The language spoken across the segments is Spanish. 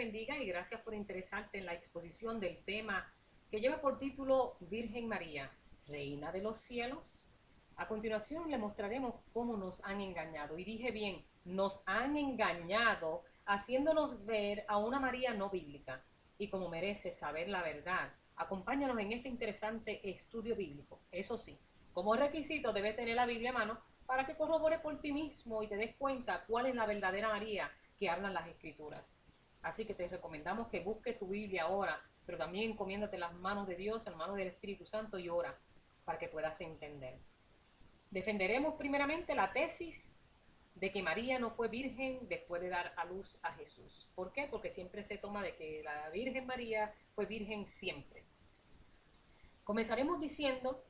bendiga y gracias por interesarte en la exposición del tema que lleva por título Virgen María, Reina de los Cielos. A continuación le mostraremos cómo nos han engañado. Y dije bien, nos han engañado haciéndonos ver a una María no bíblica. Y como merece saber la verdad, acompáñanos en este interesante estudio bíblico. Eso sí, como requisito debes tener la Biblia a mano para que corrobores por ti mismo y te des cuenta cuál es la verdadera María que hablan las Escrituras. Así que te recomendamos que busques tu Biblia ahora, pero también encomiéndate en las manos de Dios, en las manos del Espíritu Santo y ora para que puedas entender. Defenderemos primeramente la tesis de que María no fue virgen después de dar a luz a Jesús. ¿Por qué? Porque siempre se toma de que la Virgen María fue virgen siempre. Comenzaremos diciendo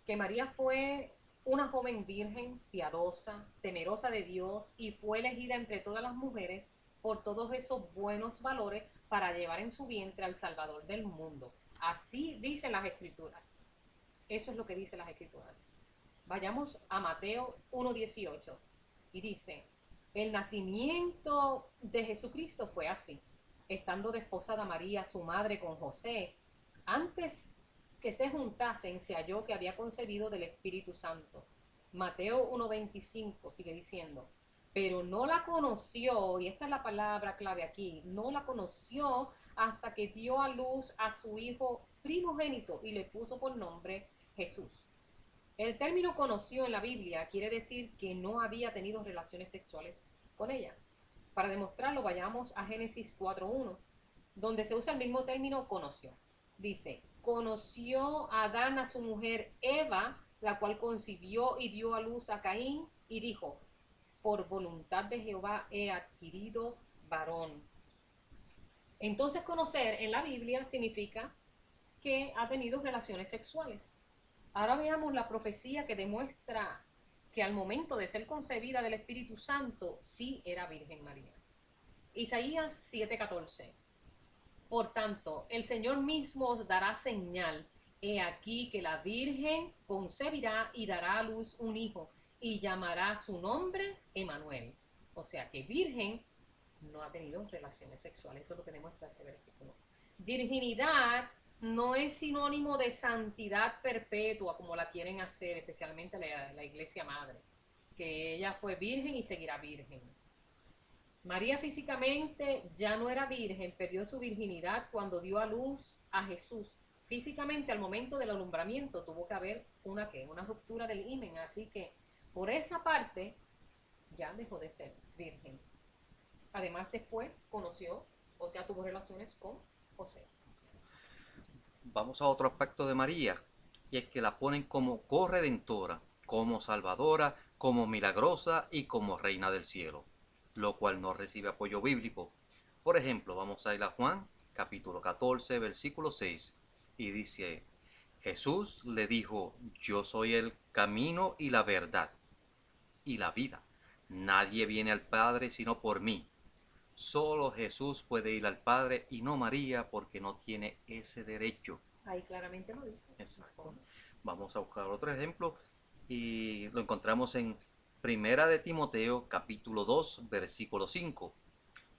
que María fue una joven virgen, piadosa, temerosa de Dios y fue elegida entre todas las mujeres por todos esos buenos valores para llevar en su vientre al Salvador del mundo. Así dicen las Escrituras. Eso es lo que dicen las Escrituras. Vayamos a Mateo 1:18 y dice, el nacimiento de Jesucristo fue así. Estando desposada María, su madre, con José, antes que se juntasen, se halló que había concebido del Espíritu Santo. Mateo 1:25 sigue diciendo, pero no la conoció, y esta es la palabra clave aquí, no la conoció hasta que dio a luz a su hijo primogénito y le puso por nombre Jesús. El término conoció en la Biblia quiere decir que no había tenido relaciones sexuales con ella. Para demostrarlo, vayamos a Génesis 4:1, donde se usa el mismo término conoció. Dice, conoció Adán a su mujer Eva, la cual concibió y dio a luz a Caín, y dijo, por voluntad de Jehová he adquirido varón. Entonces conocer en la Biblia significa que ha tenido relaciones sexuales. Ahora veamos la profecía que demuestra que al momento de ser concebida del Espíritu Santo sí era Virgen María. Isaías 7:14. Por tanto, el Señor mismo os dará señal. He aquí que la Virgen concebirá y dará a luz un hijo y llamará su nombre Emanuel. O sea que virgen no ha tenido relaciones sexuales. Eso es lo que demuestra ese versículo. Virginidad no es sinónimo de santidad perpetua como la quieren hacer, especialmente la Iglesia Madre, que ella fue virgen y seguirá virgen. María físicamente ya no era virgen, perdió su virginidad cuando dio a luz a Jesús. Físicamente al momento del alumbramiento tuvo que haber una ruptura del himen, así que por esa parte ya dejó de ser virgen. Además después conoció, o sea, tuvo relaciones con José. Vamos a otro aspecto de María, y es que la ponen como corredentora, como salvadora, como milagrosa y como reina del cielo, lo cual no recibe apoyo bíblico. Por ejemplo, vamos a ir a Juan, capítulo 14, versículo 6, y dice, Jesús le dijo, yo soy el camino y la verdad y la vida. Nadie viene al Padre sino por mí. Solo Jesús puede ir al Padre y no María porque no tiene ese derecho. Ahí claramente lo dice. Exacto. Vamos a buscar otro ejemplo y lo encontramos en Primera de Timoteo capítulo 2 versículo 5.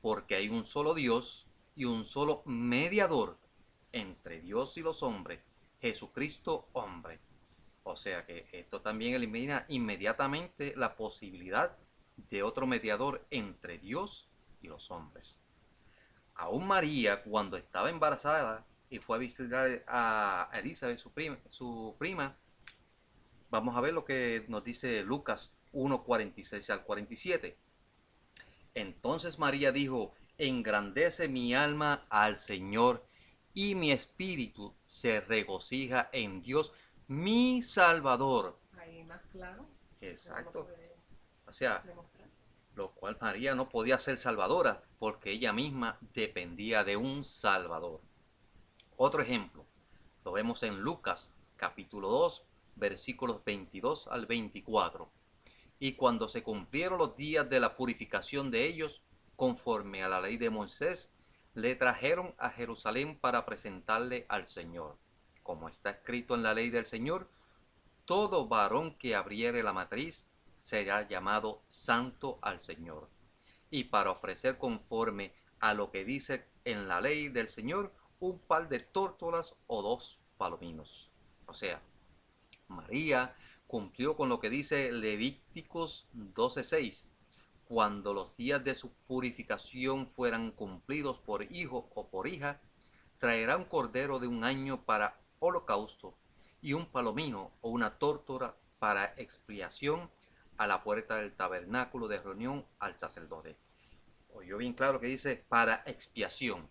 Porque hay un solo Dios y un solo mediador entre Dios y los hombres, Jesucristo hombre. O sea que esto también elimina inmediatamente la posibilidad de otro mediador entre Dios y los hombres. Aún María, cuando estaba embarazada y fue a visitar a Elizabeth, su prima, vamos a ver lo que nos dice Lucas 1:46 al 47. Entonces María dijo, engrandece mi alma al Señor y mi espíritu se regocija en Dios, mi Salvador. Ahí más claro. Exacto. O sea, lo cual María no podía ser salvadora porque ella misma dependía de un Salvador. Otro ejemplo, lo vemos en Lucas capítulo 2, versículos 22 al 24. Y cuando se cumplieron los días de la purificación de ellos, conforme a la ley de Moisés, le trajeron a Jerusalén para presentarle al Señor. Como está escrito en la ley del Señor, todo varón que abriere la matriz será llamado santo al Señor. Y para ofrecer conforme a lo que dice en la ley del Señor un par de tórtolas o 2 palominos. O sea, María cumplió con lo que dice Levíticos 12:6. Cuando los días de su purificación fueran cumplidos por hijo o por hija, traerá un cordero de un año para holocausto y un palomino o una tórtola para expiación a la puerta del tabernáculo de reunión al sacerdote. Oyó bien claro que dice para expiación,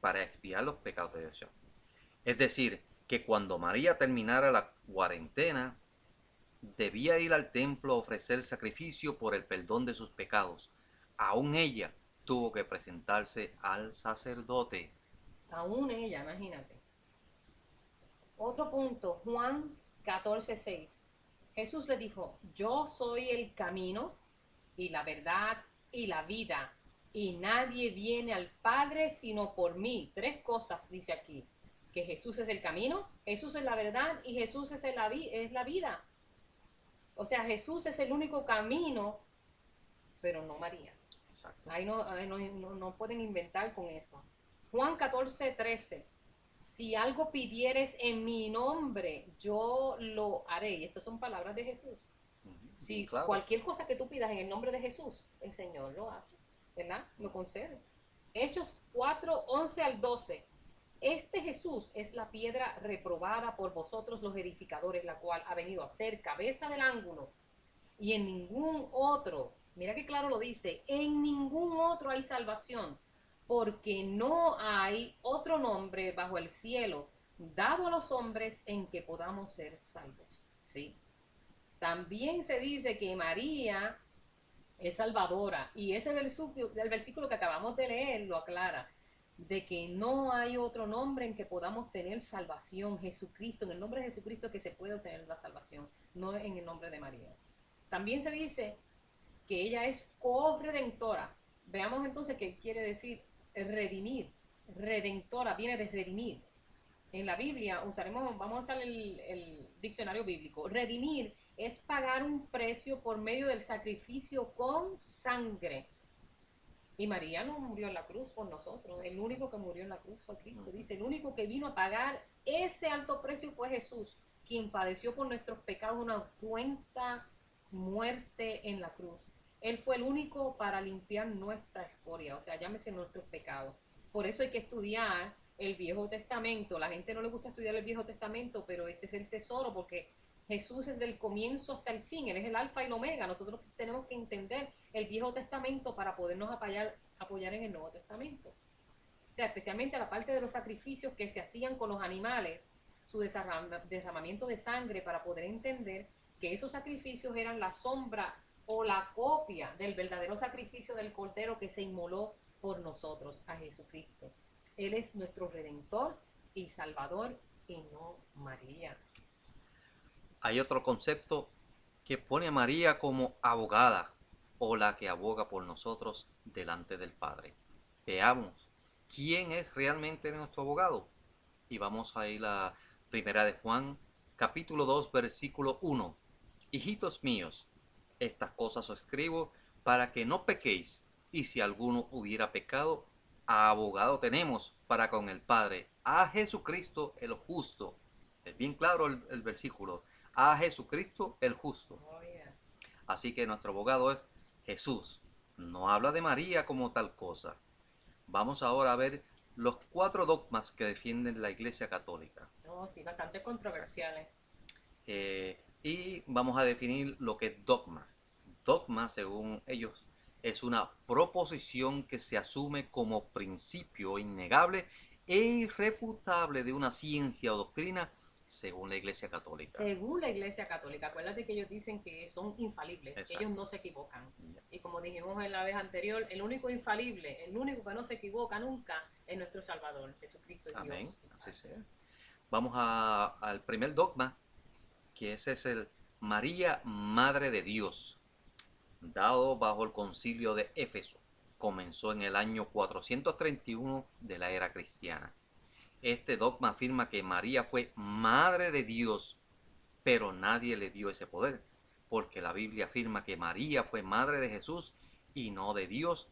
para expiar los pecados de Dios. Es decir, que cuando María terminara la cuarentena, debía ir al templo a ofrecer sacrificio por el perdón de sus pecados. Aún ella tuvo que presentarse al sacerdote. Aún ella, imagínate. Otro punto, Juan 14:6. Jesús le dijo, yo soy el camino y la verdad y la vida, y nadie viene al Padre sino por mí. 3 cosas dice aquí, que Jesús es el camino, Jesús es la verdad y Jesús es la vida. O sea, Jesús es el único camino, pero no María. Exacto. Ahí no pueden inventar con eso. Juan 14:13. Si algo pidieres en mi nombre, yo lo haré. Y estas son palabras de Jesús. Si Claro. cualquier cosa que tú pidas en el nombre de Jesús, el Señor lo hace, ¿verdad? Lo concede. Hechos 4:11 al 12. Este Jesús es la piedra reprobada por vosotros los edificadores, la cual ha venido a ser cabeza del ángulo. Y en ningún otro, mira que claro lo dice, en ningún otro hay salvación, porque no hay otro nombre bajo el cielo dado a los hombres en que podamos ser salvos. ¿Sí? También se dice que María es salvadora, y ese versículo que acabamos de leer lo aclara, de que no hay otro nombre en que podamos tener salvación, Jesucristo, en el nombre de Jesucristo que se puede obtener la salvación, no en el nombre de María. También se dice que ella es corredentora. Veamos entonces qué quiere decir redimir. Redentora viene de redimir. En la Biblia vamos a usar el diccionario bíblico. Redimir es pagar un precio por medio del sacrificio con sangre. Y María no murió en la cruz por nosotros. El único que murió en la cruz fue Cristo. Dice, el único que vino a pagar ese alto precio fue Jesús, quien padeció por nuestros pecados una cuenta muerte en la cruz. Él fue el único para limpiar nuestra escoria, o sea, llámese nuestros pecados. Por eso hay que estudiar el Viejo Testamento. La gente no le gusta estudiar el Viejo Testamento, pero ese es el tesoro, porque Jesús es del comienzo hasta el fin. Él es el alfa y el omega. Nosotros tenemos que entender el Viejo Testamento para podernos apoyar en el Nuevo Testamento. O sea, especialmente la parte de los sacrificios que se hacían con los animales, su derramamiento de sangre, para poder entender que esos sacrificios eran la sombra o la copia del verdadero sacrificio del Cordero que se inmoló por nosotros, a Jesucristo. Él es nuestro Redentor y Salvador y no María. Hay otro concepto que pone a María como abogada o la que aboga por nosotros delante del Padre. Veamos quién es realmente nuestro abogado. Y vamos a ir a Primera de Juan, capítulo 2, versículo 1. Hijitos míos, estas cosas os escribo para que no pequéis, y si alguno hubiera pecado, abogado tenemos para con el Padre, a Jesucristo el justo. Es bien claro el versículo, a Jesucristo el justo. Oh, yes. Así que nuestro abogado es Jesús. No habla de María como tal cosa. Vamos ahora a ver los 4 dogmas que defienden la Iglesia Católica. Oh, sí, bastante controversiales. Y vamos a definir lo que es dogma. Dogma, según ellos, es una proposición que se asume como principio innegable e irrefutable de una ciencia o doctrina según la Iglesia Católica. Según la Iglesia Católica, acuérdate que ellos dicen que son infalibles, que Exacto. ellos no se equivocan. Y como dijimos en la vez anterior, el único infalible, el único que no se equivoca nunca es nuestro Salvador, Jesucristo Amén. Dios. Así sea. Vamos al primer dogma, que ese es el María, Madre de Dios, dado bajo el concilio de Éfeso. Comenzó en el año 431 de la era cristiana. Este dogma afirma que María fue Madre de Dios, pero nadie le dio ese poder, porque la Biblia afirma que María fue Madre de Jesús y no de Dios,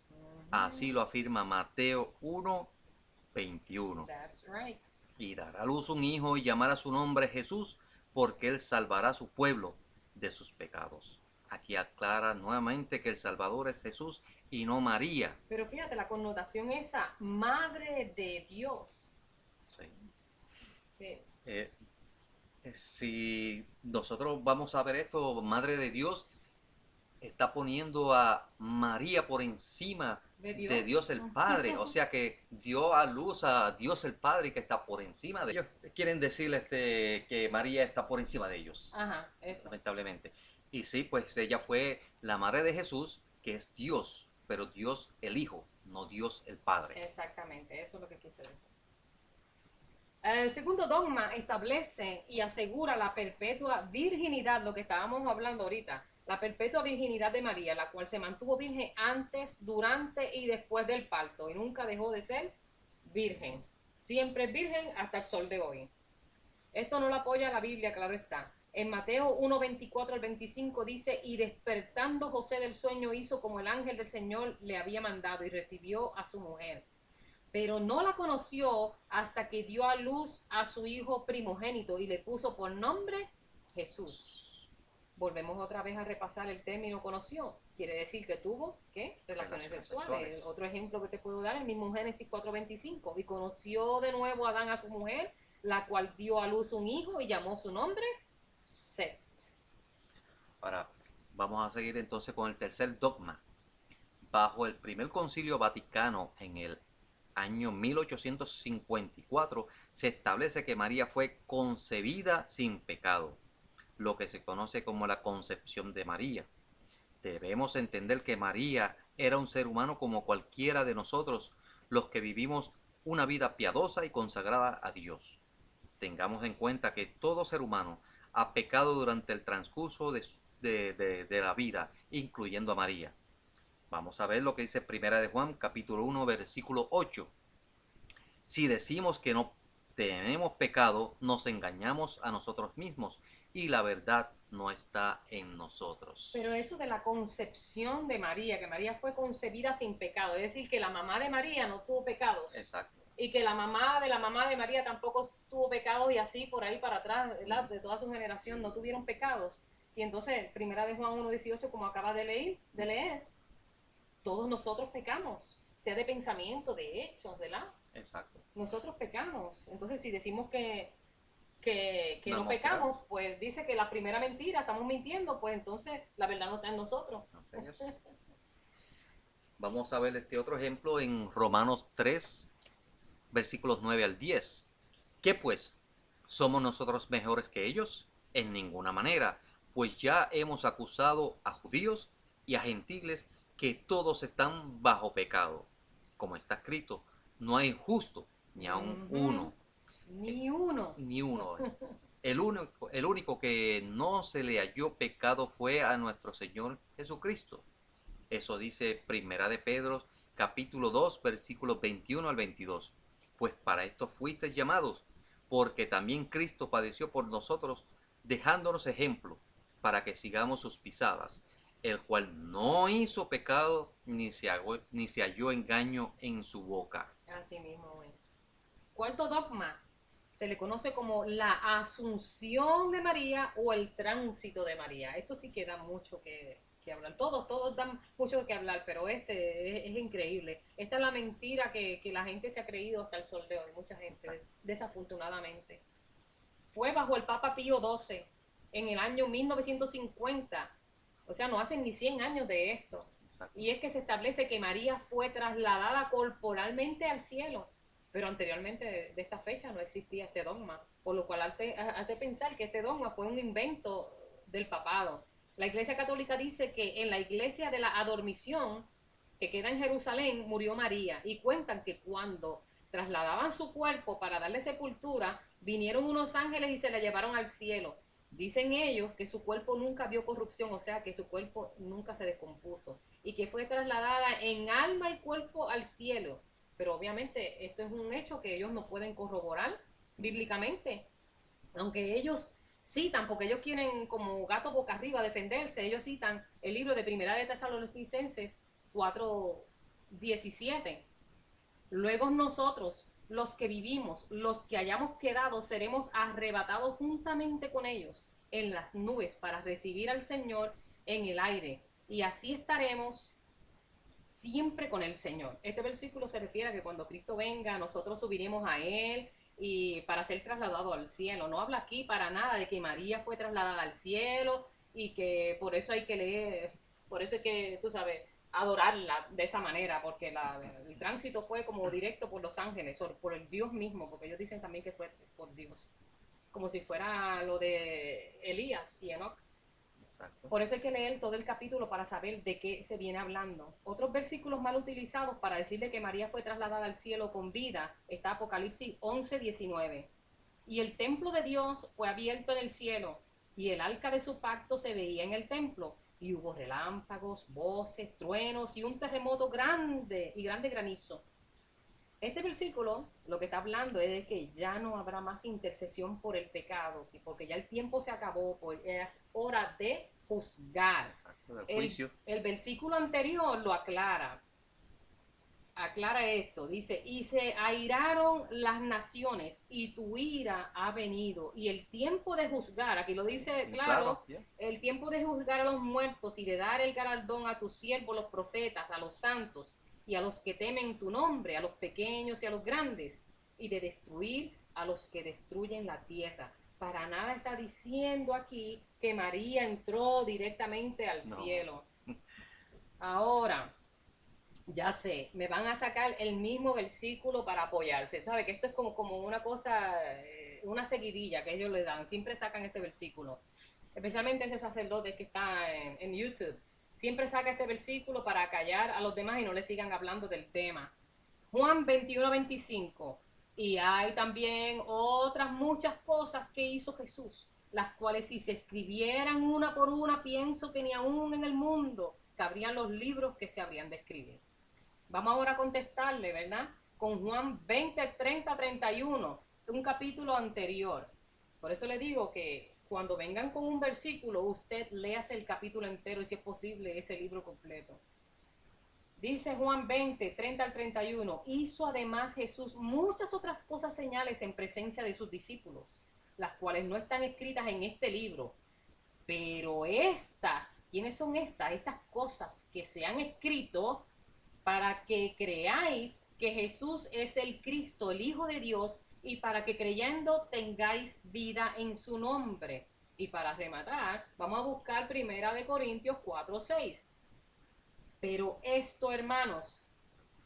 Así lo afirma Mateo 1:21. That's right. Y dará a luz un hijo y llamará su nombre Jesús, porque él salvará a su pueblo de sus pecados. Aquí aclara nuevamente que el Salvador es Jesús y no María. Pero fíjate la connotación esa, madre de Dios. Sí. Que Si nosotros vamos a ver esto, Madre de Dios está poniendo a María por encima de de Dios. Dios el Padre, o sea que dio a luz a Dios el Padre que está por encima de ellos. Quieren decir que María está por encima de ellos, Ajá, eso. lamentablemente. Y sí, pues ella fue la madre de Jesús, que es Dios, pero Dios el Hijo, no Dios el Padre. Exactamente, eso es lo que quise decir. El segundo dogma establece y asegura la perpetua virginidad, lo que estábamos hablando ahorita, la perpetua virginidad de María, la cual se mantuvo virgen antes, durante y después del parto y nunca dejó de ser virgen. Siempre es virgen hasta el sol de hoy. Esto no lo apoya la Biblia, claro está. En Mateo 1:24 al 25 dice, y despertando José del sueño hizo como el ángel del Señor le había mandado y recibió a su mujer. Pero no la conoció hasta que dio a luz a su hijo primogénito y le puso por nombre Jesús. Volvemos otra vez a repasar el término conoció. Quiere decir que tuvo, ¿qué? Relaciones sexuales. Otro ejemplo que te puedo dar, el mismo Génesis 4:25. Y conoció de nuevo Adán a su mujer, la cual dio a luz un hijo y llamó su nombre Set. Ahora, vamos a seguir entonces con el tercer dogma. Bajo el primer concilio vaticano en el año 1854 se establece que María fue concebida sin pecado, lo que se conoce como la concepción de María. Debemos entender que María era un ser humano como cualquiera de nosotros, los que vivimos una vida piadosa y consagrada a Dios. Tengamos en cuenta que todo ser humano ha pecado durante el transcurso de la vida, incluyendo a María. Vamos a ver lo que dice Primera de Juan, capítulo 1, versículo 8. Si decimos que no tenemos pecado, nos engañamos a nosotros mismos y la verdad no está en nosotros. Pero eso de la concepción de María, que María fue concebida sin pecado, es decir, que la mamá de María no tuvo pecados. Exacto. Y que la mamá de María tampoco tuvo pecados y así por ahí para atrás, ¿verdad? De toda su generación no tuvieron pecados. Y entonces, Primera de Juan 1:18, como acaba de leer, todos nosotros pecamos, sea de pensamiento, de hechos, ¿verdad? Exacto. Nosotros pecamos. Entonces, si decimos que no Vamos, pecamos, claro. pues dice que la primera mentira, estamos mintiendo, pues entonces la verdad no está en nosotros. Así es. Vamos a ver este otro ejemplo en Romanos 3, versículos 9 al 10. ¿Qué pues? ¿Somos nosotros mejores que ellos? En ninguna manera, pues ya hemos acusado a judíos y a gentiles que todos están bajo pecado. Como está escrito, no hay justo, ni aun uno. Ni uno. Ni uno. El único que no se le halló pecado fue a nuestro Señor Jesucristo. Eso dice Primera de Pedro, capítulo 2, versículos 21 al 22. Pues para esto fuisteis llamados, porque también Cristo padeció por nosotros, dejándonos ejemplo, para que sigamos sus pisadas, el cual no hizo pecado, ni se halló engaño en su boca. Así mismo es. Cuarto dogma. Se le conoce como la asunción de María o el tránsito de María. Esto sí que da mucho que hablar. Todos dan mucho que hablar, pero es increíble. Esta es la mentira que la gente se ha creído hasta el sol de hoy, mucha gente, desafortunadamente. Fue bajo el Papa Pío XII en el año 1950. O sea, no hacen ni 100 años de esto. Exacto. Y es que se establece que María fue trasladada corporalmente al cielo. Pero anteriormente de esta fecha no existía este dogma, por lo cual hace pensar que este dogma fue un invento del papado. La Iglesia Católica dice que en la iglesia de la Adormición, que queda en Jerusalén, murió María, y cuentan que cuando trasladaban su cuerpo para darle sepultura, vinieron unos ángeles y se la llevaron al cielo. Dicen ellos que su cuerpo nunca vio corrupción, o sea que su cuerpo nunca se descompuso, y que fue trasladada en alma y cuerpo al cielo. Pero obviamente esto es un hecho que ellos no pueden corroborar bíblicamente, aunque ellos citan, porque ellos quieren como gato boca arriba defenderse, ellos citan el libro de Primera de Tesalonicenses 4, 17. Luego nosotros, los que vivimos, los que hayamos quedado, seremos arrebatados juntamente con ellos en las nubes para recibir al Señor en el aire. Y así estaremos siempre con el Señor. Este versículo se refiere a que cuando Cristo venga, nosotros subiremos a Él y para ser trasladado al cielo. No habla aquí para nada de que María fue trasladada al cielo y que por eso hay que leer, por eso hay que, tú sabes, adorarla de esa manera, porque el tránsito fue como directo por los ángeles, o por el Dios mismo, porque ellos dicen también que fue por Dios, como si fuera lo de Elías y Enoch. Exacto. Por eso hay que leer todo el capítulo para saber de qué se viene hablando. Otros versículos mal utilizados para decirle que María fue trasladada al cielo con vida está Apocalipsis 11:19. Y el templo de Dios fue abierto en el cielo, y el arca de su pacto se veía en el templo, y hubo relámpagos, voces, truenos y un terremoto grande y grande granizo. Este versículo lo que está hablando es de que ya no habrá más intercesión por el pecado, porque ya el tiempo se acabó, pues es hora de juzgar. Exacto, del juicio. El versículo anterior lo aclara. Aclara esto, dice, y se airaron las naciones y tu ira ha venido. Y el tiempo de juzgar, aquí lo dice claro, el tiempo de juzgar a los muertos y de dar el galardón a tus siervos, los profetas, a los santos y a los que temen tu nombre, a los pequeños y a los grandes, y de destruir a los que destruyen la tierra. Para nada está diciendo aquí que María entró directamente al cielo. Ahora, ya sé, me van a sacar el mismo versículo para apoyarse. ¿Sabe? Que esto es como una cosa, una seguidilla que ellos le dan. Siempre sacan este versículo. Especialmente ese sacerdote que está en YouTube. Siempre saca este versículo para callar a los demás y no le sigan hablando del tema. Juan 21:25. Y hay también otras muchas cosas que hizo Jesús, las cuales si se escribieran una por una, pienso que ni aún en el mundo cabrían los libros que se habrían de escribir. Vamos ahora a contestarle, ¿verdad? Con Juan 20:30-31, un capítulo anterior. Por eso le digo que cuando vengan con un versículo, usted léase el capítulo entero y si es posible ese libro completo. Dice Juan 20:30-31, hizo además Jesús muchas otras cosas señales en presencia de sus discípulos, las cuales no están escritas en este libro. Pero estas, ¿quiénes son estas? Estas cosas que se han escrito para que creáis que Jesús es el Cristo, el Hijo de Dios, y para que creyendo tengáis vida en su nombre. Y para rematar, vamos a buscar 1 Corintios 4:6. Pero esto, hermanos,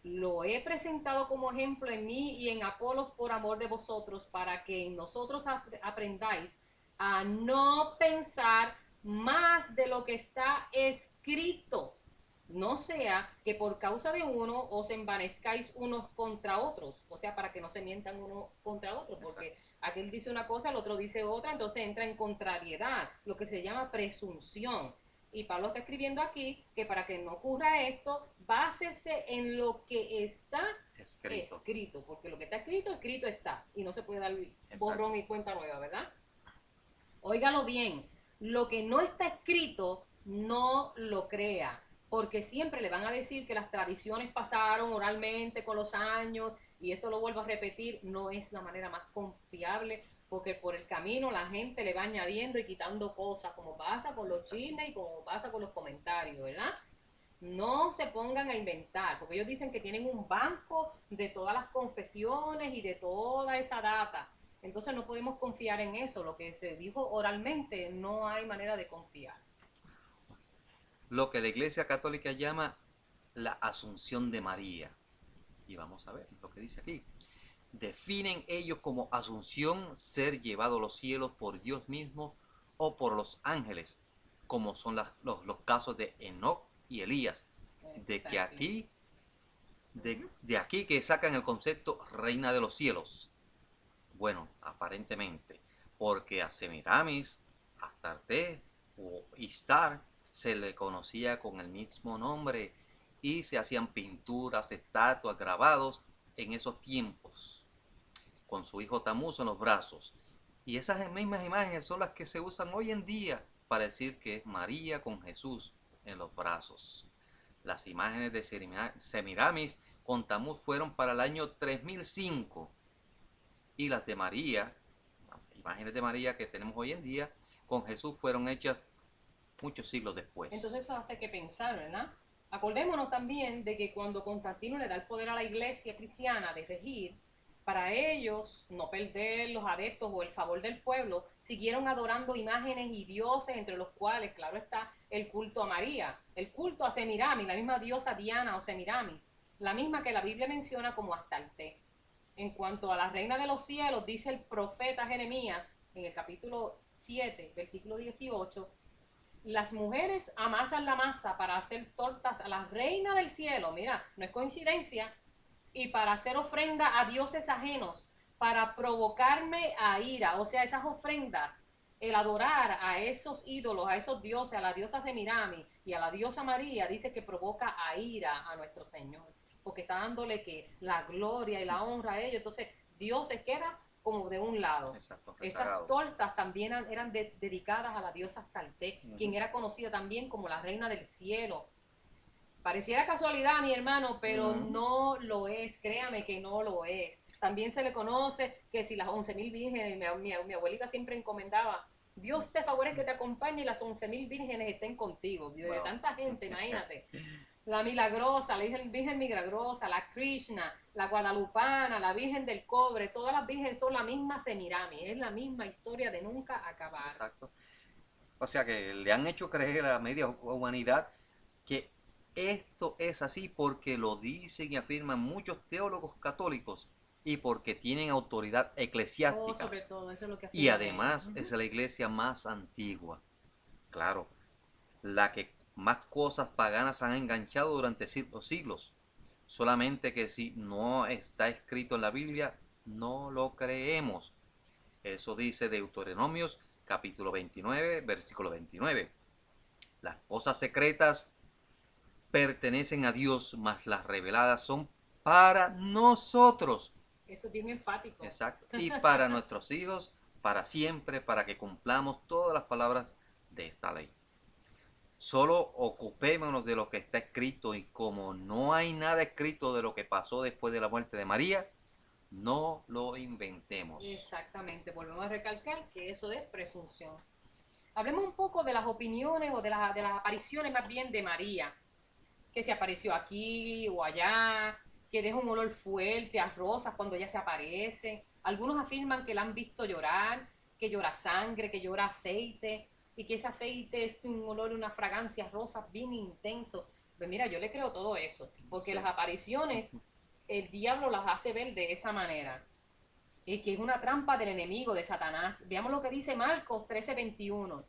lo he presentado como ejemplo en mí y en Apolos por amor de vosotros, para que en nosotros aprendáis a no pensar más de lo que está escrito, no sea que por causa de uno os envanezcáis unos contra otros, o sea, para que no se mientan uno contra otro, porque exacto, aquel dice una cosa, el otro dice otra, entonces entra en contrariedad, lo que se llama presunción. Y Pablo está escribiendo aquí que para que no ocurra esto, básese en lo que está escrito, porque lo que está escrito, escrito está, y no se puede dar borrón y cuenta nueva, ¿verdad? Óigalo bien, lo que no está escrito, no lo crea, porque siempre le van a decir que las tradiciones pasaron oralmente con los años, y esto lo vuelvo a repetir, no es la manera más confiable, porque por el camino la gente le va añadiendo y quitando cosas, como pasa con los chismes y como pasa con los comentarios, ¿verdad? No se pongan a inventar, porque ellos dicen que tienen un banco de todas las confesiones y de toda esa data. Entonces no podemos confiar en eso, lo que se dijo oralmente no hay manera de confiar. Lo que la Iglesia Católica llama la Asunción de María. Y vamos a ver lo que dice aquí. Definen ellos como asunción ser llevado a los cielos por Dios mismo o por los ángeles, como son los casos de Enoch y Elías. De que aquí, de aquí que sacan el concepto reina de los cielos. Bueno, aparentemente, porque a Semiramis, Astarte o Istar se le conocía con el mismo nombre y se hacían pinturas, estatuas, grabados en esos tiempos, con su hijo Tamuz en los brazos. Y esas mismas imágenes son las que se usan hoy en día para decir que es María con Jesús en los brazos. Las imágenes de Semiramis con Tamuz fueron para el año 3005 y las de María, las imágenes de María que tenemos hoy en día, con Jesús fueron hechas muchos siglos después. Entonces eso hace que pensar, ¿verdad? Acordémonos también de que cuando Constantino le da el poder a la iglesia cristiana de regir, para ellos no perder los adeptos o el favor del pueblo, siguieron adorando imágenes y dioses, entre los cuales, claro está, el culto a María, el culto a Semiramis, la misma diosa Diana o Semiramis, la misma que la Biblia menciona como Astarte. En cuanto a la reina de los cielos, dice el profeta Jeremías en el capítulo 7, versículo 18, las mujeres amasan la masa para hacer tortas a la reina del cielo, mira, no es coincidencia, y para hacer ofrenda a dioses ajenos, para provocarme a ira, o sea, esas ofrendas, el adorar a esos ídolos, a esos dioses, a la diosa Semiramis y a la diosa María, dice que provoca a ira a nuestro Señor, porque está dándole que la gloria y la honra a ellos, entonces Dios se queda como de un lado. Exacto, Esas tortas también eran dedicadas a la diosa Astarte, quien era conocida también como la reina del cielo. Pareciera casualidad, mi hermano, pero no lo es, créame que no lo es. También se le conoce que si las 11.000 vírgenes, mi abuelita siempre encomendaba, Dios te favorece que te acompañe y las 11.000 vírgenes estén contigo. De tanta gente, imagínate. La Milagrosa, la Virgen Milagrosa, la Krishna, la Guadalupana, la Virgen del Cobre, todas las vírgenes son la misma Semiramis, es la misma historia de nunca acabar. Exacto. O sea que le han hecho creer a la media humanidad que esto es así porque lo dicen y afirman muchos teólogos católicos y porque tienen autoridad eclesiástica. Sobre todo, eso es lo que afirman. Y además es la iglesia más antigua. Claro, la que más cosas paganas han enganchado durante los siglos. Solamente que si no está escrito en la Biblia, no lo creemos. Eso dice Deuteronomios capítulo 29, versículo 29. Las cosas secretas pertenecen a Dios, mas las reveladas son para nosotros. Eso es bien enfático. Exacto. Y para nuestros hijos, para siempre, para que cumplamos todas las palabras de esta ley. Solo ocupémonos de lo que está escrito y como no hay nada escrito de lo que pasó después de la muerte de María, no lo inventemos. Exactamente, volvemos a recalcar que eso es presunción. Hablemos un poco de las opiniones o de las apariciones más bien de María, que se apareció aquí o allá, que deja un olor fuerte a rosas cuando ella se aparece. Algunos afirman que la han visto llorar, que llora sangre, que llora aceite, y que ese aceite es un olor, una fragancia rosa bien intenso. Pues mira, yo le creo todo eso, porque las apariciones, el diablo las hace ver de esa manera, y que es una trampa del enemigo, de Satanás. Veamos lo que dice Marcos 13:21.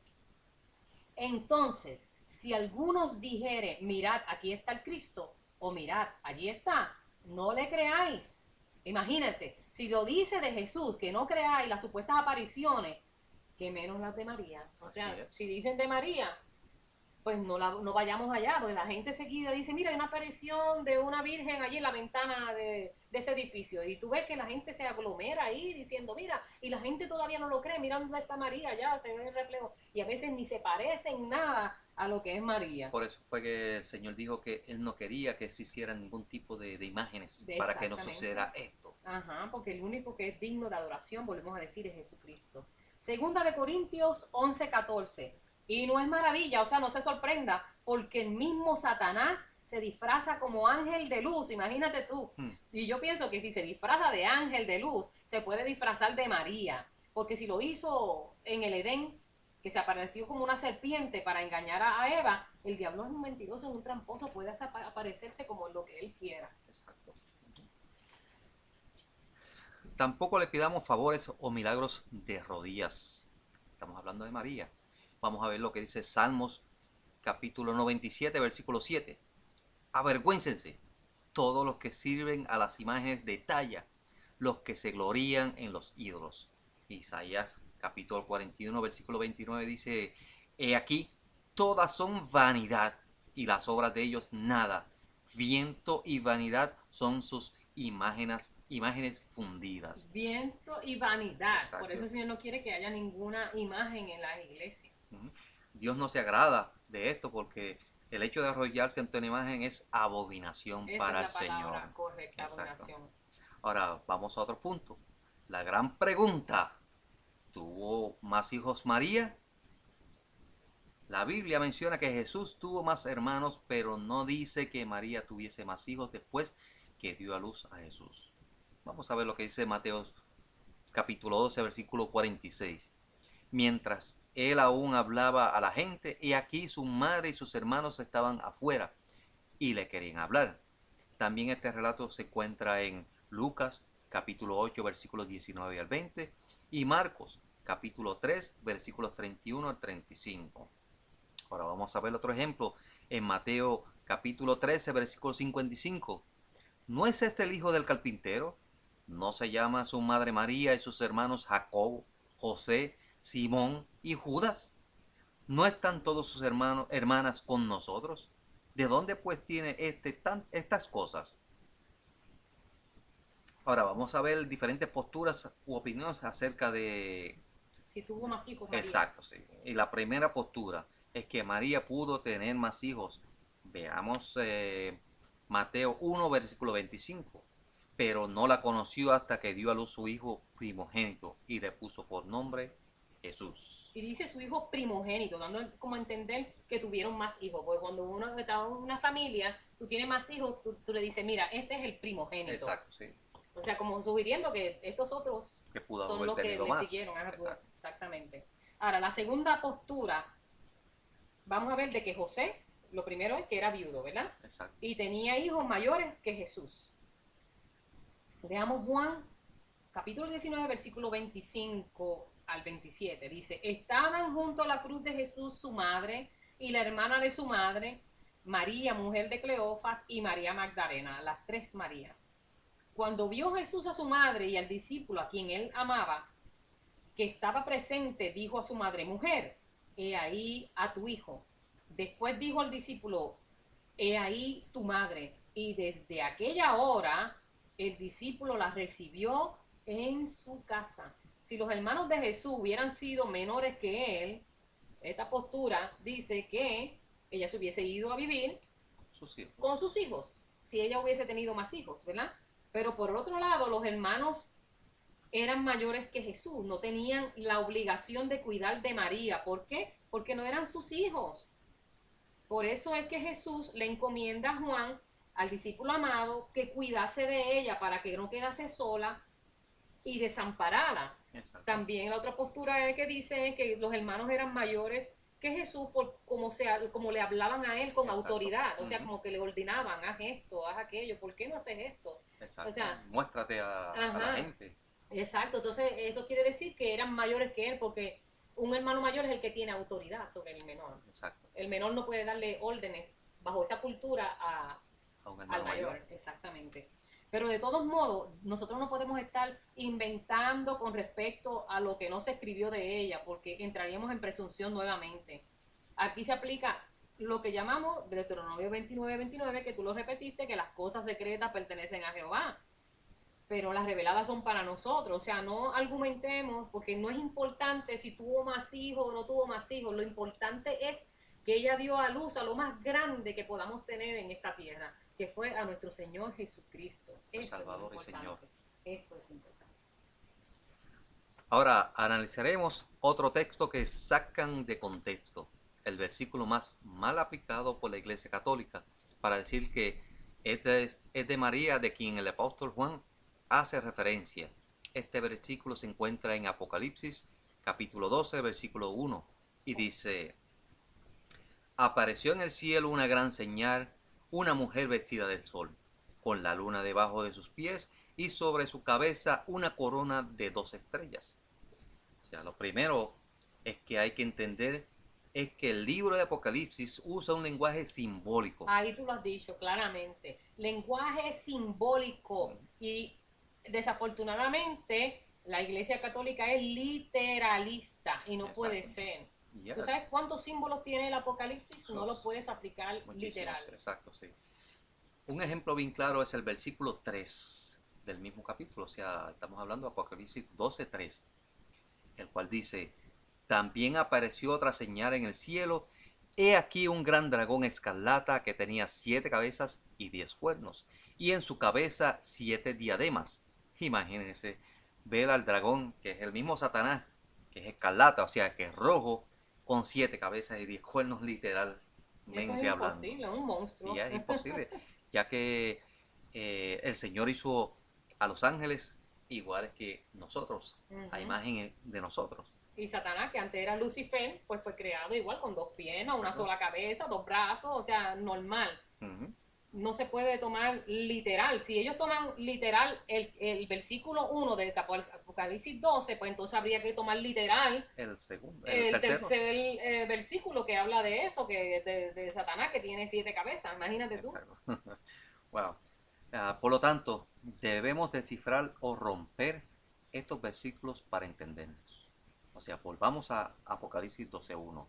Entonces, si algunos dijere, mirad, aquí está el Cristo, o mirad, allí está, no le creáis. Imagínense, si lo dice de Jesús, que no creáis las supuestas apariciones, que menos las de María. O sea, si dicen de María, pues no vayamos allá, porque la gente seguida dice, mira, hay una aparición de una virgen allí en la ventana de ese edificio, y tú ves que la gente se aglomera ahí diciendo, mira, y la gente todavía no lo cree, mira dónde está María, allá se ve el reflejo, y a veces ni se parecen nada a lo que es María. Por eso fue que el Señor dijo que Él no quería que se hicieran ningún tipo de imágenes para que no sucediera esto. Ajá, porque el único que es digno de adoración, volvemos a decir, es Jesucristo. Segunda de Corintios 11:14. Y no es maravilla, o sea, no se sorprenda, porque el mismo Satanás se disfraza como ángel de luz, imagínate tú. Y yo pienso que si se disfraza de ángel de luz, se puede disfrazar de María, porque si lo hizo en el Edén, que se apareció como una serpiente para engañar a Eva, el diablo es un mentiroso, es un tramposo, puede aparecerse como lo que él quiera. Exacto. Tampoco le pidamos favores o milagros de rodillas. Estamos hablando de María. Vamos a ver lo que dice Salmos capítulo 97, versículo 7. Avergüéncense todos los que sirven a las imágenes de talla, los que se glorían en los ídolos. Isaías capítulo 41, versículo 29 dice, he aquí, todas son vanidad y las obras de ellos nada. Viento y vanidad son sus imágenes fundidas. Viento y vanidad. Exacto. Por eso el Señor no quiere que haya ninguna imagen en las iglesias. Dios no se agrada de esto porque el hecho de arrodillarse ante una imagen es abominación Esa para el es la palabra Señor. correcta, Exacto. abominación. Ahora vamos a otro punto. La gran pregunta, ¿tuvo más hijos María? La Biblia menciona que Jesús tuvo más hermanos, pero no dice que María tuviese más hijos después que dio a luz a Jesús. Vamos a ver lo que dice Mateo capítulo 12, versículo 46. Mientras él aún hablaba a la gente, y aquí su madre y sus hermanos estaban afuera y le querían hablar. También este relato se encuentra en Lucas capítulo 8, versículos 19 al 20, y Marcos capítulo 3, versículos 31 al 35. Ahora vamos a ver otro ejemplo en Mateo capítulo 13, versículo 55. ¿No es este el hijo del carpintero? ¿No se llama su madre María y sus hermanos Jacob, José, Simón y Judas? ¿No están todos sus hermanos, hermanas con nosotros? ¿De dónde pues tiene estas cosas? Ahora vamos a ver diferentes posturas u opiniones acerca de... Si tuvo más hijos, María. Exacto, sí. Y la primera postura es que María pudo tener más hijos. Veamos Mateo 1, versículo 25. Pero no la conoció hasta que dio a luz su hijo primogénito y le puso por nombre Jesús. Y dice su hijo primogénito, dando como a entender que tuvieron más hijos. Porque cuando uno está en una familia, tú tienes más hijos, tú le dices, mira, este es el primogénito. Exacto, sí. O sea, como sugiriendo que estos otros Que pudo son haber los que tenido le más. siguieron. Exacto. Exactamente. Ahora, la segunda postura, vamos a ver de que José, lo primero es que era viudo, ¿verdad? Exacto. Y tenía hijos mayores que Jesús. Leamos Juan, capítulo 19, versículo 25 al 27. Dice, estaban junto a la cruz de Jesús su madre y la hermana de su madre, María, mujer de Cleofas, y María Magdalena, las tres Marías. Cuando vio Jesús a su madre y al discípulo a quien él amaba, que estaba presente, dijo a su madre, mujer, he ahí a tu hijo. Después dijo al discípulo, he ahí tu madre. Y desde aquella hora el discípulo la recibió en su casa. Si los hermanos de Jesús hubieran sido menores que él, esta postura dice que ella se hubiese ido a vivir con sus hijos, si ella hubiese tenido más hijos, ¿verdad? Pero por otro lado, los hermanos eran mayores que Jesús, no tenían la obligación de cuidar de María. ¿Por qué? Porque no eran sus hijos. Por eso es que Jesús le encomienda a Juan, al discípulo amado, que cuidase de ella para que no quedase sola y desamparada. Exacto. También la otra postura es que dice que los hermanos eran mayores que Jesús por como le hablaban a él con Exacto. autoridad, o sea, como que le ordenaban, haz esto, haz aquello, ¿por qué no haces esto? Exacto. O sea, muéstrate a la gente. Exacto, entonces eso quiere decir que eran mayores que él, porque un hermano mayor es el que tiene autoridad sobre el menor. Exacto. El menor no puede darle órdenes bajo esa cultura A un al hermano mayor, exactamente. Pero de todos modos, nosotros no podemos estar inventando con respecto a lo que no se escribió de ella, porque entraríamos en presunción nuevamente. Aquí se aplica lo que llamamos Deuteronomio 29:29, que tú lo repetiste, que las cosas secretas pertenecen a Jehová, pero las reveladas son para nosotros. O sea, no argumentemos, porque no es importante si tuvo más hijos o no tuvo más hijos. Lo importante es que ella dio a luz a lo más grande que podamos tener en esta tierra, que fue a nuestro Señor Jesucristo. Eso Salvador es y Señor. Eso es importante. Ahora analizaremos otro texto que sacan de contexto, el versículo más mal aplicado por la Iglesia Católica, para decir que este es de María, de quien el apóstol Juan hace referencia. Este versículo se encuentra en Apocalipsis capítulo 12, versículo 1, y dice: apareció en el cielo una gran señal, una mujer vestida del sol, con la luna debajo de sus pies y sobre su cabeza una corona de 2 estrellas. O sea, lo primero es que hay que entender es que el libro de Apocalipsis usa un lenguaje simbólico. Ahí tú lo has dicho claramente. Lenguaje simbólico. Y desafortunadamente la Iglesia Católica es literalista y no Exacto. puede ser. Yeah. ¿Tú sabes cuántos símbolos tiene el Apocalipsis? No lo puedes aplicar Muchísimos, literal. Exacto, sí. Un ejemplo bien claro es el versículo 3 del mismo capítulo. O sea, estamos hablando de Apocalipsis 12:3, el cual dice: también apareció otra señal en el cielo, He aquí un gran dragón escarlata que tenía 7 cabezas y 10 cuernos, y en su cabeza 7 diademas. Imagínense ver al dragón, que es el mismo Satanás, que es escarlata, o sea, que es rojo, con 7 cabezas y 10 cuernos Eso es literalmente hablando. imposible, un Y monstruo. es imposible, ya que el Señor hizo a los ángeles iguales que nosotros, a Ujú. imagen de nosotros. Y Satanás, que antes era Lucifer, pues fue creado igual con dos piernas, una Exacto. sola cabeza, dos brazos, o sea, normal. Ujú. No se puede tomar literal. Si ellos toman literal el versículo 1 de Apocalipsis 12, pues entonces habría que tomar literal El segundo, el el tercero. tercer versículo que habla de eso, que de Satanás, que tiene 7 cabezas. Imagínate tú. Exacto. Wow. Por lo tanto, debemos descifrar o romper estos versículos para entendernos. O sea, volvamos a Apocalipsis 12:1.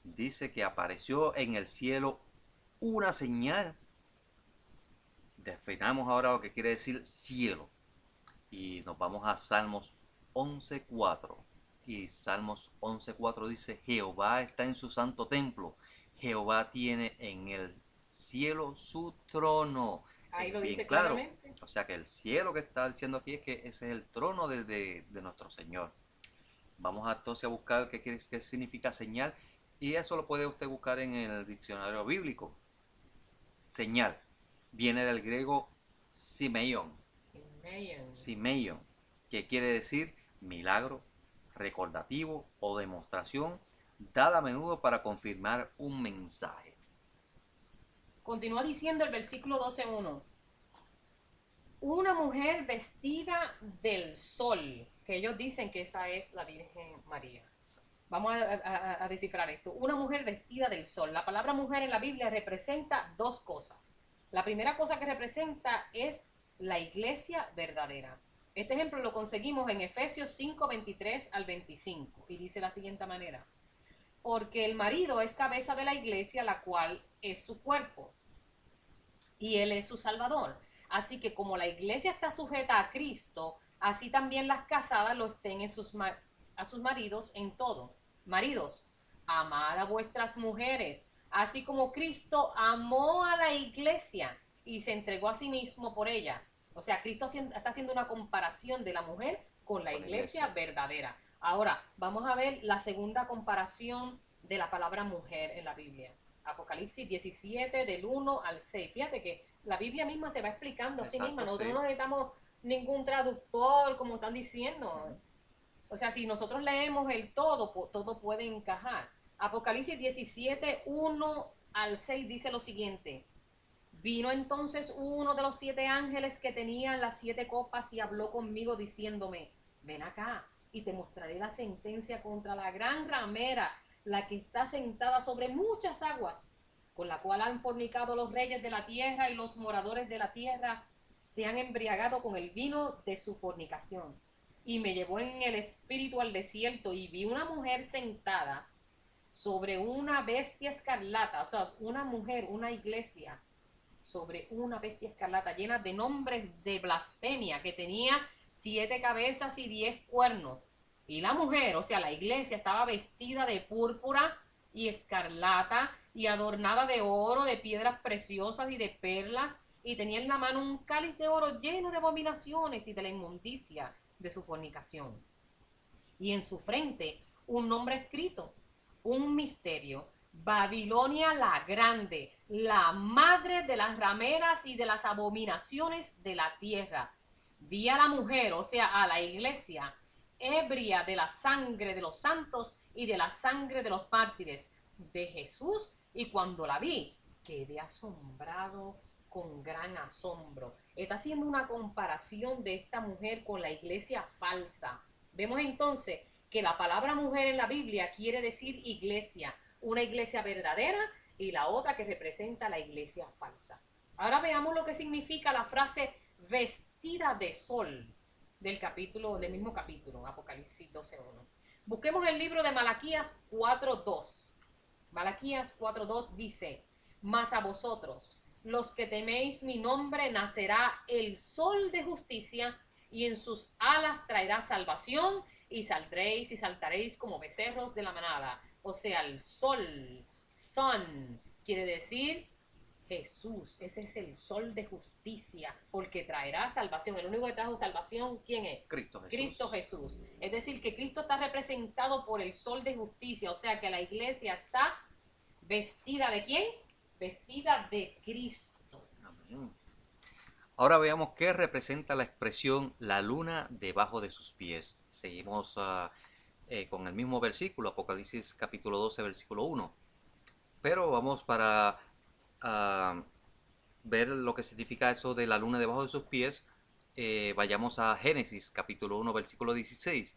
Dice que apareció en el cielo una señal. Definamos ahora lo que quiere decir cielo. Y nos vamos a Salmos 11:4. Y Salmos 11:4 dice, Jehová está en su santo templo. Jehová tiene en el cielo su trono. Ahí Es lo bien dice claro. claramente. O sea que el cielo que está diciendo aquí es que ese es el trono de nuestro Señor. Vamos entonces a buscar qué significa señal. Y eso lo puede usted buscar en el diccionario bíblico. Señal. Viene del griego simeion. Simeion, que quiere decir milagro, recordativo o demostración, dada a menudo para confirmar un mensaje. Continúa diciendo el versículo 12:1. Una mujer vestida del sol, que ellos dicen que esa es la Virgen María. Vamos a descifrar esto. Una mujer vestida del sol. La palabra mujer en la Biblia representa dos cosas. La primera cosa que representa es la iglesia verdadera. Este ejemplo lo conseguimos en Efesios 5:23 al 25 y dice de la siguiente manera. Porque el marido es cabeza de la iglesia, la cual es su cuerpo, y él es su salvador. Así que como la iglesia está sujeta a Cristo, así también las casadas lo estén a sus maridos en todo. Maridos, amad a vuestras mujeres, así como Cristo amó a la iglesia y se entregó a sí mismo por ella. O sea, Cristo está haciendo una comparación de la mujer con la iglesia verdadera. Ahora, vamos a ver la segunda comparación de la palabra mujer en la Biblia. Apocalipsis 17, del 1 al 6. Fíjate que la Biblia misma se va explicando a sí misma. Exacto, Nosotros sí. no necesitamos ningún traductor, como están diciendo. O sea, si nosotros leemos el todo, todo puede encajar. Apocalipsis 17, 1 al 6 dice lo siguiente. Vino entonces uno de los 7 ángeles que tenían las 7 copas y habló conmigo diciéndome, ven acá y te mostraré la sentencia contra la gran ramera, la que está sentada sobre muchas aguas, con la cual han fornicado los reyes de la tierra y los moradores de la tierra se han embriagado con el vino de su fornicación. Y me llevó en el espíritu al desierto y vi una mujer sentada sobre una bestia escarlata, o sea, una mujer, una iglesia, sobre una bestia escarlata llena de nombres de blasfemia, que tenía 7 cabezas y 10 cuernos. Y la mujer, o sea, la iglesia, estaba vestida de púrpura y escarlata y adornada de oro, de piedras preciosas y de perlas, y tenía en la mano un cáliz de oro lleno de abominaciones y de la inmundicia de su fornicación. Y en su frente un nombre escrito, un misterio: Babilonia la Grande, la madre de las rameras y de las abominaciones de la tierra. Vi a la mujer, o sea, a la iglesia, ebria de la sangre de los santos y de la sangre de los mártires de Jesús, y cuando la vi, quedé asombrado con gran asombro. Está haciendo una comparación de esta mujer con la iglesia falsa. Vemos entonces que la palabra mujer en la Biblia quiere decir iglesia, una iglesia verdadera y la otra que representa la iglesia falsa. Ahora veamos lo que significa la frase vestida de sol del mismo capítulo, Apocalipsis 12:1. Busquemos el libro de Malaquías 4:2. Malaquías 4:2 dice, mas a vosotros, los que teméis mi nombre, nacerá el sol de justicia, y en sus alas traerá salvación, y saldréis y saltaréis como becerros de la manada. o sea, el sol, sun, quiere decir Jesús. Ese es el sol de justicia, porque traerá salvación. El único que trajo salvación, ¿quién es? Cristo Jesús. Cristo Jesús. Es decir, que Cristo está representado por el sol de justicia, o sea que la iglesia está vestida ¿de quién? Vestida de Cristo. Amén. Ahora veamos qué representa la expresión la luna debajo de sus pies. Seguimos con el mismo versículo, Apocalipsis capítulo 12, versículo 1. Pero vamos para ver lo que significa eso de la luna debajo de sus pies. Vayamos a Génesis capítulo 1, versículo 16.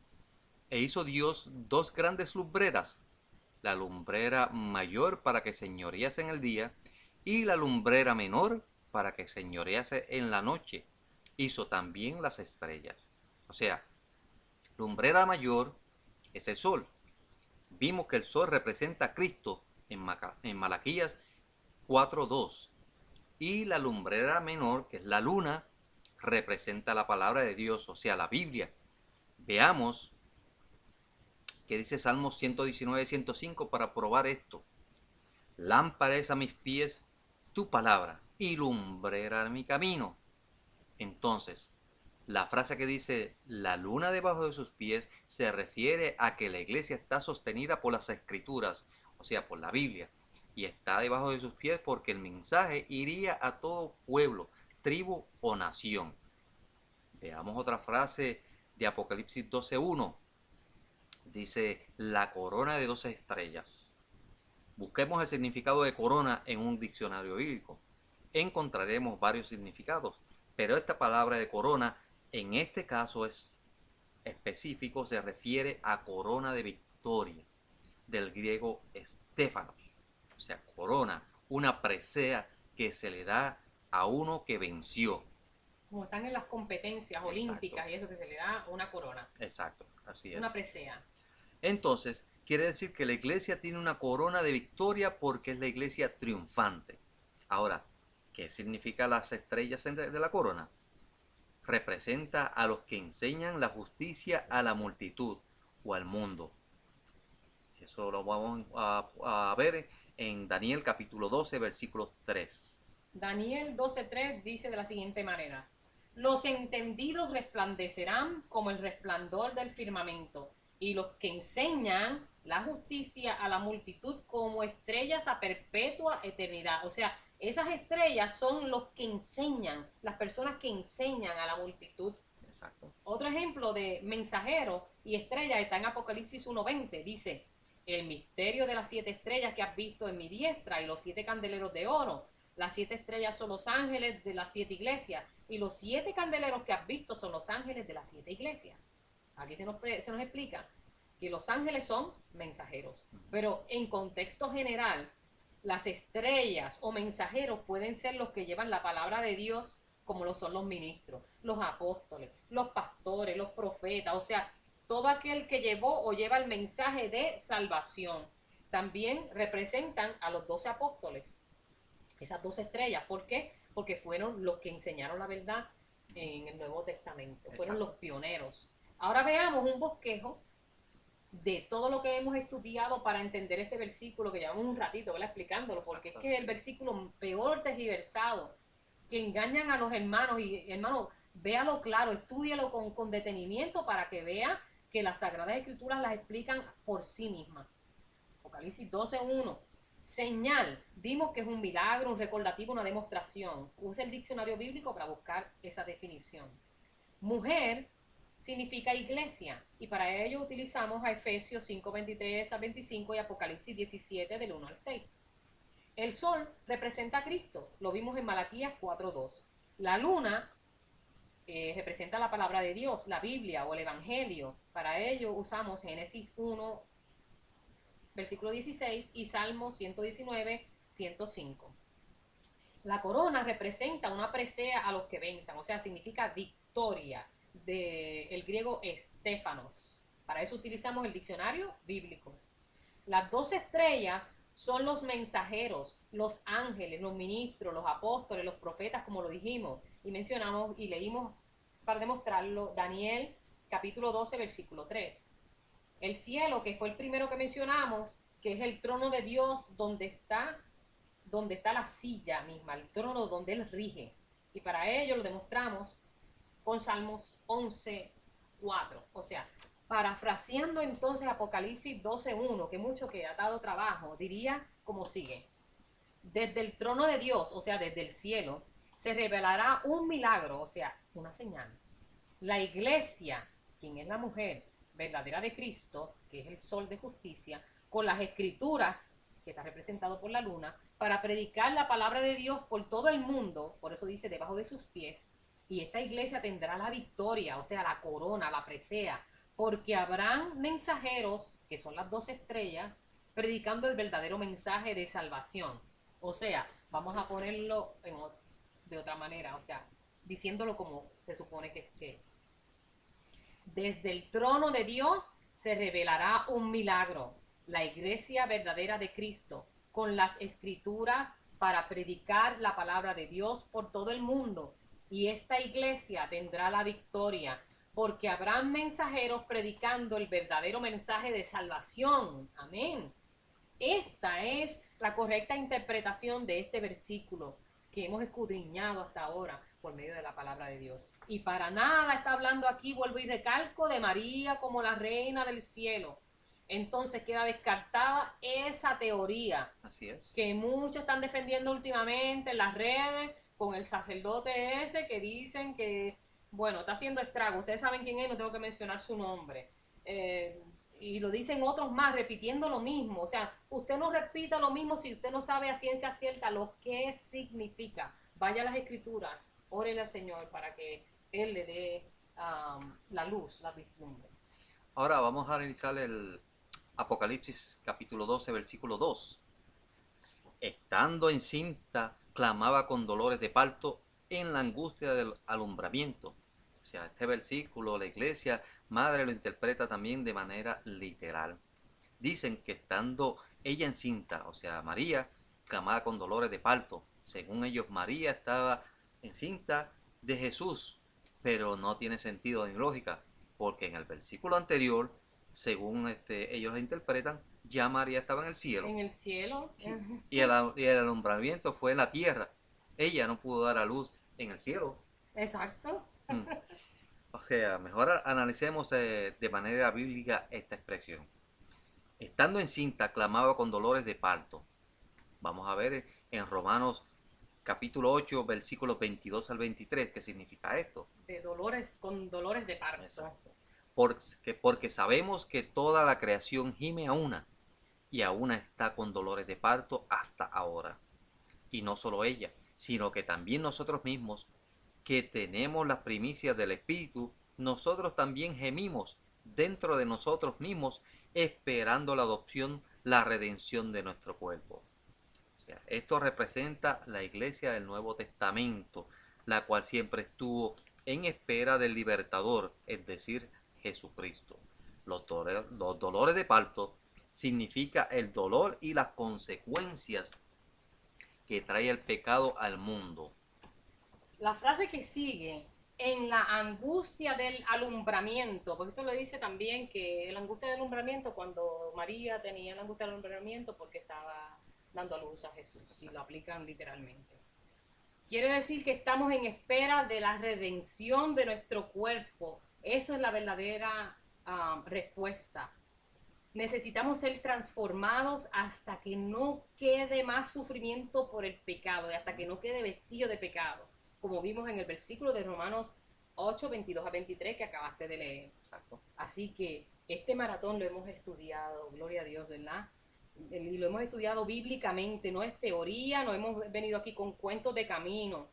E hizo Dios dos grandes lumbreras, la lumbrera mayor para que señorease en el día y la lumbrera menor para que señorease en la noche. Hizo también las estrellas. O sea, lumbrera mayor es el sol. Vimos que el sol representa a Cristo en Malaquías 4:2. Y la lumbrera menor, que es la luna, representa la palabra de Dios, o sea, la Biblia. Veamos qué dice Salmos 119:105 para probar esto. Lámpara es a mis pies tu palabra y lumbrera mi camino. Entonces, la frase que dice la luna debajo de sus pies se refiere a que la iglesia está sostenida por las escrituras, o sea, por la Biblia, y está debajo de sus pies porque el mensaje iría a todo pueblo, tribu o nación. Veamos otra frase de Apocalipsis 12:1. Dice la corona de 12 estrellas. Busquemos el significado de corona en un diccionario bíblico. Encontraremos varios significados, pero esta palabra de corona en este caso es específico, se refiere a corona de victoria, del griego estéfanos, o sea, corona, una presea que se le da a uno que venció. Como están en las competencias olímpicas y eso, que se le da una corona. Exacto, así es. Una presea. Entonces, quiere decir que la iglesia tiene una corona de victoria porque es la iglesia triunfante. Ahora, ¿qué significa las estrellas de la corona? Representa a los que enseñan la justicia a la multitud o al mundo. Eso lo vamos a ver en Daniel capítulo 12, versículos 3. Daniel 12:3 dice de la siguiente manera: los entendidos resplandecerán como el resplandor del firmamento, y los que enseñan la justicia a la multitud como estrellas a perpetua eternidad. O sea, esas estrellas son los que enseñan, las personas que enseñan a la multitud. Exacto. Otro ejemplo de mensajero y estrella está en Apocalipsis 1:20. Dice: el misterio de las 7 estrellas que has visto en mi diestra y los 7 candeleros de oro. Las 7 estrellas son los ángeles de las 7 iglesias y los 7 candeleros que has visto son los ángeles de las 7 iglesias. Aquí se nos explica que los ángeles son mensajeros, pero en contexto general, las estrellas o mensajeros pueden ser los que llevan la palabra de Dios, como lo son los ministros, los apóstoles, los pastores, los profetas, o sea, todo aquel que llevó o lleva el mensaje de salvación. También representan a los 12 apóstoles, esas 12 estrellas. ¿Por qué? Porque fueron los que enseñaron la verdad en el Nuevo Testamento, fueron los pioneros. Ahora veamos un bosquejo de todo lo que hemos estudiado para entender este versículo, que llevamos un ratito, ¿verdad?, explicándolo, porque es que es el versículo peor tergiversado, que engañan a los hermanos. Y hermano, véalo claro, estúdialo con detenimiento para que vea que las Sagradas Escrituras las explican por sí mismas. Apocalipsis 12:1. Señal, vimos que es un milagro, un recordativo, una demostración. Usa el diccionario bíblico para buscar esa definición. Mujer significa iglesia, y para ello utilizamos a Efesios 5:23-25 y Apocalipsis 17 del 1 al 6. El sol representa a Cristo, lo vimos en Malaquías 4:2. La luna representa la palabra de Dios, la Biblia o el Evangelio. Para ello usamos Génesis 1, versículo 16 y Salmo 119:105. La corona representa una presea a los que venzan, o sea, significa victoria, del griego estéfanos. Para eso utilizamos el diccionario bíblico. Las 12 estrellas son los mensajeros, los ángeles, los ministros, los apóstoles, los profetas, como lo dijimos y mencionamos y leímos para demostrarlo, Daniel capítulo 12, versículo 3. El cielo, que fue el primero que mencionamos, que es el trono de Dios donde está la silla misma, el trono donde Él rige. Y para ello lo demostramos con Salmos 11:4. O sea, parafraseando entonces Apocalipsis 12:1, que mucho que ha dado trabajo, diría como sigue. Desde el trono de Dios, o sea, desde el cielo, se revelará un milagro, o sea, una señal. La iglesia, quien es la mujer verdadera de Cristo, que es el sol de justicia, con las escrituras, que está representado por la luna, para predicar la palabra de Dios por todo el mundo, por eso dice debajo de sus pies, y esta iglesia tendrá la victoria, o sea, la corona, la presea, porque habrán mensajeros, que son las 12 estrellas, predicando el verdadero mensaje de salvación. O sea, vamos a ponerlo de otra manera, o sea, diciéndolo como se supone que es. Desde el trono de Dios se revelará un milagro, la iglesia verdadera de Cristo, con las escrituras para predicar la palabra de Dios por todo el mundo. Y esta iglesia tendrá la victoria, porque habrán mensajeros predicando el verdadero mensaje de salvación. Amén. Esta es la correcta interpretación de este versículo que hemos escudriñado hasta ahora por medio de la palabra de Dios. Y para nada está hablando aquí, vuelvo y recalco, de María como la reina del cielo. Entonces queda descartada esa teoría. Así es. Que muchos están defendiendo últimamente en las redes con el sacerdote ese que dicen que, bueno, está haciendo estrago. Ustedes saben quién es, no tengo que mencionar su nombre. Y lo dicen otros más, repitiendo lo mismo. O sea, usted no repita lo mismo si usted no sabe a ciencia cierta lo que significa. Vaya a las escrituras, órele al Señor para que Él le dé la luz, la vislumbre. Ahora vamos a analizar el Apocalipsis capítulo 12, versículo 2. Estando encinta, clamaba con dolores de parto en la angustia del alumbramiento. O sea, este versículo la iglesia madre lo interpreta también de manera literal. Dicen que estando ella encinta, o sea, María, clamaba con dolores de parto. Según ellos, María estaba encinta de Jesús, pero no tiene sentido ni lógica, porque en el versículo anterior, según ellos lo interpretan, ya María estaba en el cielo. En el cielo. Y el alumbramiento fue en la tierra. Ella no pudo dar a luz en el cielo. Exacto. O sea, mejor analicemos de manera bíblica esta expresión. Estando encinta, clamaba con dolores de parto. Vamos a ver en Romanos capítulo 8, versículos 22 al 23, ¿qué significa esto? De dolores, con dolores de parto. Exacto. Porque sabemos que toda la creación gime a una, y a una está con dolores de parto hasta ahora. Y no solo ella, sino que también nosotros mismos, que tenemos las primicias del Espíritu, nosotros también gemimos dentro de nosotros mismos, esperando la adopción, la redención de nuestro cuerpo. O sea, esto representa la iglesia del Nuevo Testamento, la cual siempre estuvo en espera del libertador, es decir, Jesucristo. Los dolores de parto significa el dolor y las consecuencias que trae el pecado al mundo. La frase que sigue, en la angustia del alumbramiento, porque esto le dice también que la angustia del alumbramiento, cuando María tenía la angustia del alumbramiento porque estaba dando a luz a Jesús, si lo aplican literalmente. Quiere decir que estamos en espera de la redención de nuestro cuerpo. Eso es la verdadera respuesta. Necesitamos ser transformados hasta que no quede más sufrimiento por el pecado y hasta que no quede vestigio de pecado, como vimos en el versículo de Romanos 8, 22 a 23 que acabaste de leer. Exacto. Así que este maratón lo hemos estudiado, gloria a Dios, ¿verdad? Y lo hemos estudiado bíblicamente, no es teoría, no hemos venido aquí con cuentos de camino.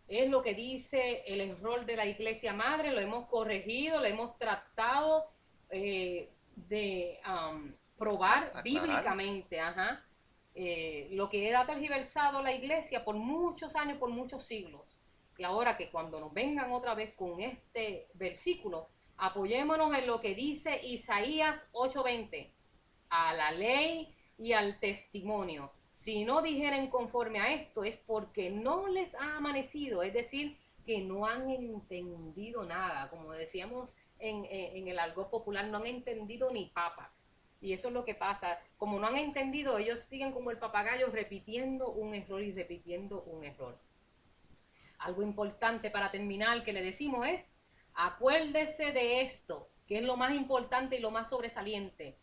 Es lo que dice el error de la iglesia madre, lo hemos corregido, lo hemos tratado de probar Aclarar. bíblicamente, lo que ha tergiversado la iglesia por muchos años, por muchos siglos. Y ahora que cuando nos vengan otra vez con este versículo, apoyémonos en lo que dice Isaías 8:20, a la ley y al testimonio. Si no dijeren conforme a esto es porque no les ha amanecido, es decir, que no han entendido nada, como decíamos en el argot popular, no han entendido ni papa. Y eso es lo que pasa. Como no han entendido, ellos siguen como el papagayo repitiendo un error y repitiendo un error. Algo importante para terminar que le decimos es, acuérdese de esto, que es lo más importante y lo más sobresaliente,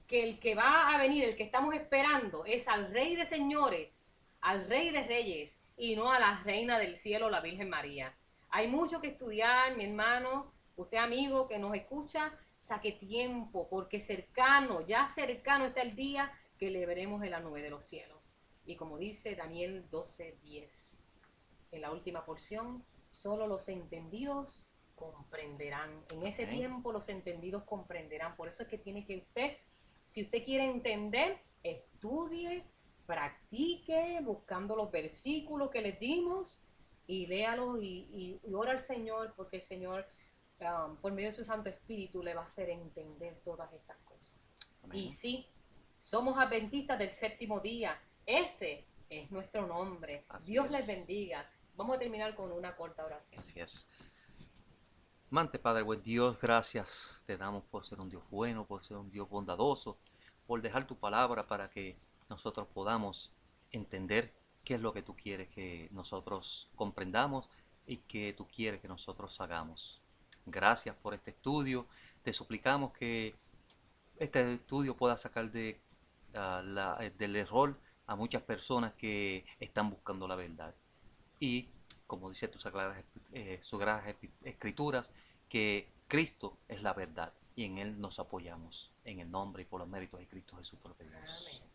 que el que va a venir, el que estamos esperando, es al Rey de Señores, al Rey de Reyes, y no a la Reina del Cielo, la Virgen María. Hay mucho que estudiar, mi hermano, usted amigo que nos escucha, saque tiempo, porque cercano, ya cercano está el día que le veremos en la nube de los cielos. Y como dice Daniel 12:10, en la última porción, solo los entendidos comprenderán. En ese tiempo los entendidos comprenderán. Por eso es que tiene que usted, si usted quiere entender, estudie, practique, buscando los versículos que les dimos, y léalos y ora al Señor, porque el Señor, por medio de su Santo Espíritu, le va a hacer entender todas estas cosas. Amén. Y sí, somos adventistas del séptimo día. Ese es nuestro nombre. Así Dios les bendiga. Vamos a terminar con una corta oración. Así es. Amante Padre, buen Dios, gracias te damos por ser un Dios bueno, por ser un Dios bondadoso, por dejar tu palabra para que nosotros podamos entender qué es lo que tú quieres que nosotros comprendamos y que tú quieres que nosotros hagamos. Gracias por este estudio. Te suplicamos que este estudio pueda sacar del error a muchas personas que están buscando la verdad. Y, como dice tus sagradas escrituras, que Cristo es la verdad y en Él nos apoyamos. En el nombre y por los méritos de Cristo Jesús te lo pedimos. Amén.